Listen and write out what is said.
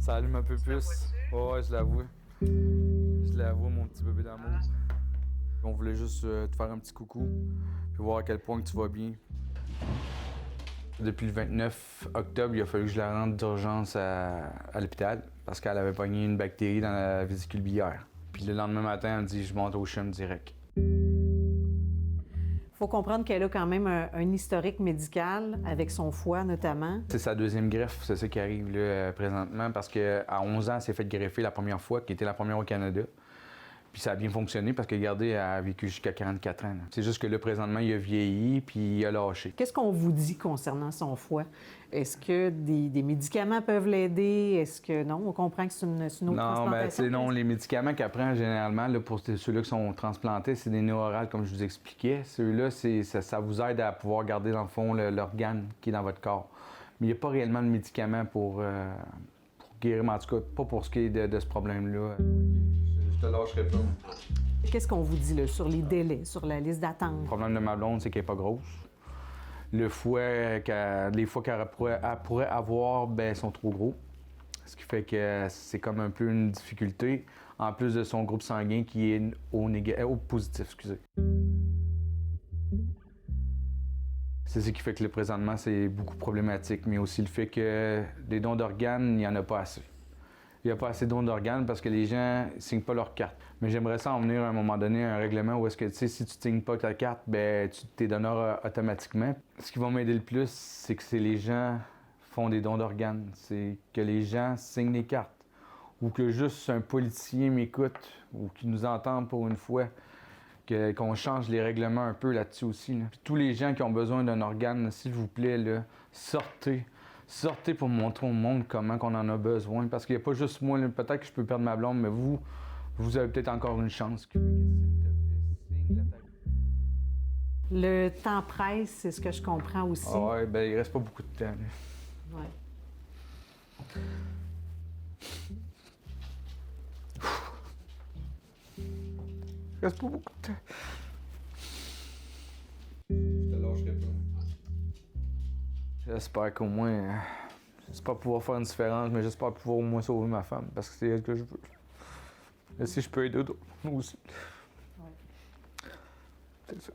Ça allume un peu plus. Ouais, je l'avoue. Je l'avoue, mon petit bébé d'amour. On voulait juste te faire un petit coucou, puis voir à quel point que tu vas bien. Depuis le 29 octobre, il a fallu que je la rentre d'urgence à l'hôpital parce qu'elle avait pogné une bactérie dans la vésicule biliaire. Puis le lendemain matin, elle me dit « je monte au CHUM direct ». Il faut comprendre qu'elle a quand même un historique médical avec son foie notamment. C'est sa deuxième greffe, c'est ça qui arrive là, présentement, parce qu'à 11 ans, elle s'est fait greffer la première fois, qui était la première au Canada. Puis ça a bien fonctionné parce que, regardez, elle a vécu jusqu'à 44 ans. Là. C'est juste que là, présentement, il a vieilli puis il a lâché. Qu'est-ce qu'on vous dit concernant son foie? Est-ce que des médicaments peuvent l'aider? Est-ce que non? On comprend que c'est une autre transplantation? Non, les médicaments qu'elle prend généralement, là, pour ceux-là qui sont transplantés, c'est des néorales, comme je vous expliquais. Ceux-là, ça vous aide à pouvoir garder, dans le fond, l'organe qui est dans votre corps. Mais il n'y a pas réellement de médicaments pour guérir, mais en tout cas, pas pour ce qui est de ce problème-là. Je te lâcherai pas. Qu'est-ce qu'on vous dit là, sur les délais, sur la liste d'attente? Le problème de ma blonde, c'est qu'elle n'est pas grosse. Le foie, les foies qu'elle pourrait avoir, ben, sont trop gros. Ce qui fait que c'est comme un peu une difficulté, en plus de son groupe sanguin qui est au positif. Excusez. C'est ce qui fait que le présentement, c'est beaucoup problématique, mais aussi le fait que des dons d'organes, il n'y en a pas assez. Il n'y a pas assez de dons d'organes parce que les gens ne signent pas leur carte. Mais j'aimerais ça en venir à un moment donné à un règlement où est-ce que, tu sais, si tu ne signes pas ta carte, ben tu t'es donneur automatiquement. Ce qui va m'aider le plus, c'est que les gens font des dons d'organes. C'est que les gens signent les cartes. Ou que juste un politicien m'écoute ou qu'il nous entende pour une fois. Qu'on change les règlements un peu là-dessus aussi. Là. Puis tous les gens qui ont besoin d'un organe, s'il vous plaît, là, sortez. Sortez pour montrer au monde comment on en a besoin. Parce qu'il n'y a pas juste moi, peut-être que je peux perdre ma blonde, mais vous avez peut-être encore une chance. S'il te plaît, signe la table. Le temps presse, c'est ce que je comprends aussi. Ah ouais, ben il reste pas beaucoup de temps. Là. Ouais. Il reste pas beaucoup de temps. Je te lâcherai pas. J'espère qu'au moins, j'espère pouvoir faire une différence, mais j'espère pouvoir au moins sauver ma femme, parce que c'est elle que je veux. Et si je peux aider d'autres, moi aussi. Ouais. C'est ça.